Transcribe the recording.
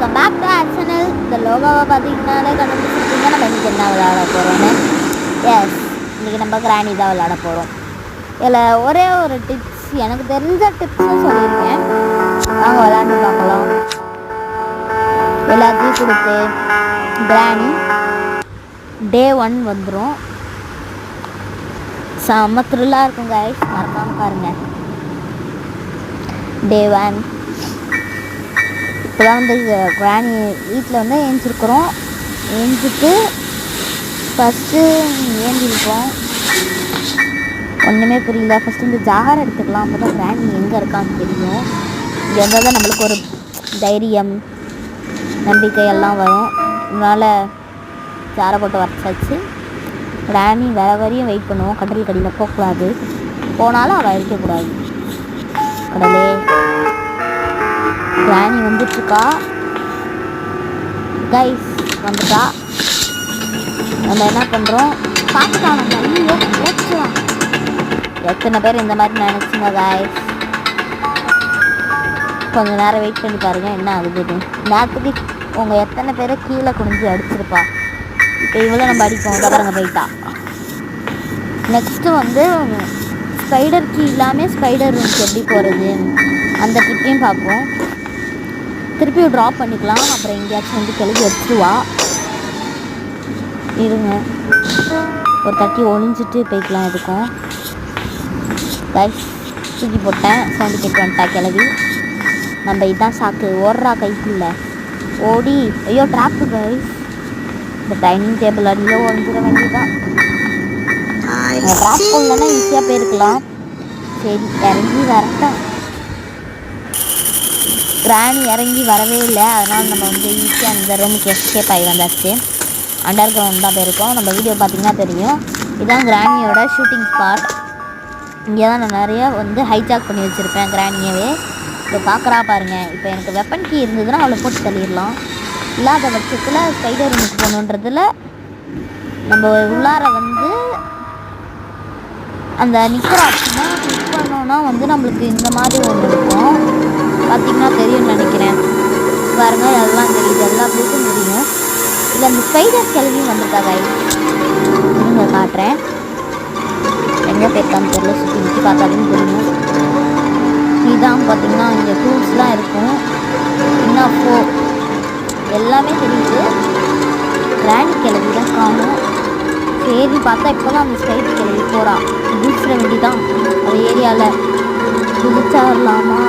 Welcome back to our channel. இந்த லோகோவை பார்த்தீங்கன்னாலே கண்டுபிடிச்சிருக்கீங்க நம்ம இன்றைக்கி என்ன விளையாட போகிறோன்னு. எஸ், இன்றைக்கி நம்ம கிராணி தான் விளையாட போகிறோம். இதில் ஒரே ஒரு டிப்ஸ், எனக்கு தெரிஞ்ச டிப்ஸும் சொல்லியிருக்கேன். வாங்க விளையாண்டு பார்க்கலாம். எல்லாத்தையும் கொடுத்து கிராணி டே 1 வந்துடும். செம்ம த்ரில்லாக இருக்கும் கைஸ், மறக்காமல் பாருங்கள். டே 1 இப்போ தான் வந்து கிராணி வீட்டில் வந்து ஏஞ்சிருக்கிறோம். ஏஞ்சிட்டு ஃபஸ்ட்டு ஏந்திருக்கோம். ஒன்றுமே புரியல. ஃபஸ்ட்டு இந்த ஜார் எடுத்துக்கலாம், அப்போ தான் கிராணி எங்கே இருக்கான்னு தெரியும். இங்கே இருந்தால் தான் நம்மளுக்கு ஒரு தைரியம் நம்பிக்கை எல்லாம் வரும். இதனால் ஜாரை போட்டு வரைச்சாச்சு. கிராணி வர வரையும் வெயிட் பண்ணுவோம். கடல் கடியில் போகக்கூடாது, போனாலும் அவள் இருக்கக்கூடாது. கடலே, கிராணி வந்துட்டுருக்கா கைஸ், வந்துட்டா. நம்ம என்ன பண்ணுறோம், பார்த்துக்கலாம். நம்ம ஐயோ போச்சுலாம். எத்தனை பேர் இந்த மாதிரி நினச்சிங்க கைஸ்? கொஞ்சம் நேரம் வெயிட் பண்ணி பாருங்கள் என்ன ஆகுதுன்னு. நேரத்துக்கு உங்கள் எத்தனை பேரை கீழே குனிஞ்சு அடிச்சிருப்பா. இப்போ இவ்வளோ நம்ம அடிப்போம். பாருங்க போயிட்டா. நெக்ஸ்ட்டு வந்து ஸ்பைடர் கீ இல்லாமல் ஸ்பைடர் ரூம்க்கு எப்படி போகிறது அந்த ட்ரிப்பையும் பார்ப்போம். திருப்பி ட்ராப் பண்ணிக்கலாம். அப்புறம் எங்கேயாச்சும் வந்து கெழுதி எடுத்துருவா. இருங்க, ஒரு தட்டி ஒளிஞ்சிட்டு போய்க்கலாம். எதுக்கும் கைஸ் தூக்கி போட்டேன். சவுண்டு கேட்டு வந்துட்டா கிளவி. நம்ம இதுதான் சாக்கு. ஓடுறா கைக்குள்ள ஓடி. ஐயோ ட்ராப்பு கைஸ். இந்த டைனிங் டேபிள் அடியில் ஒழிஞ்சிட வேண்டியதான். ட்ராப் பண்ணலன்னா ஈஸியாக போயிருக்கலாம். சரி, இறங்கி வரட்டேன். கிராணி இறங்கி வரவே இல்லை. அதனால் நம்ம வந்து ஈஸியாக அந்த ரூமுக்கு எஸ்கேப் ஆகி வந்தாச்சு. அண்டர் கிரவுண்ட் தான் போயிருக்கோம். நம்ம வீடியோ பார்த்திங்கன்னா தெரியும். இதுதான் கிராணியோட ஷூட்டிங் ஸ்பாட். இங்கே தான் நான் நிறைய வந்து ஹைஜாக் பண்ணி வச்சுருப்பேன் கிராணியவே. இப்போ பார்க்குறா பாருங்கள். இப்போ எனக்கு வெப்பன் கீ இருந்ததுன்னா அவளை போட்டு தள்ளிடலாம். இல்லாத பட்சத்தில் ஸ்பைடர் ரூமுக்கு போகணுன்றதில் நம்ம உள்ளார வந்து அந்த நிற்கிறாச்சுன்னா கிளிக் பண்ணோன்னா வந்து நம்மளுக்கு இந்த மாதிரி ஒன்று இருக்கும். பார்த்திங்கன்னா தெரியும்னு நினைக்கிறேன். பாருங்க, எல்லாம் தெரியுது. எல்லா பிளேஸும் தெரியும். இல்லை அந்த ஸ்பைடர் கிளவியும் வந்துருக்காங்க. நீங்கள் காட்டுறேன். எங்கே போயிருக்கான்னு தெரியல. சுற்றி சுற்றி பார்த்தாலும் தெரியும். இதுதான் பார்த்திங்கன்னா இங்கே டூல்ஸ்லாம் இருக்கும். இன்னும் எல்லாமே தெரியுது. கிராணி கிளவி தான் காணும். சரி பார்த்தா இப்போ தான் அந்த ஸ்பைடர் கிளவி போகிறான். குதிச்சிட வேண்டி தான். அந்த ஏரியாவில் குதிச்சா வரலாமா?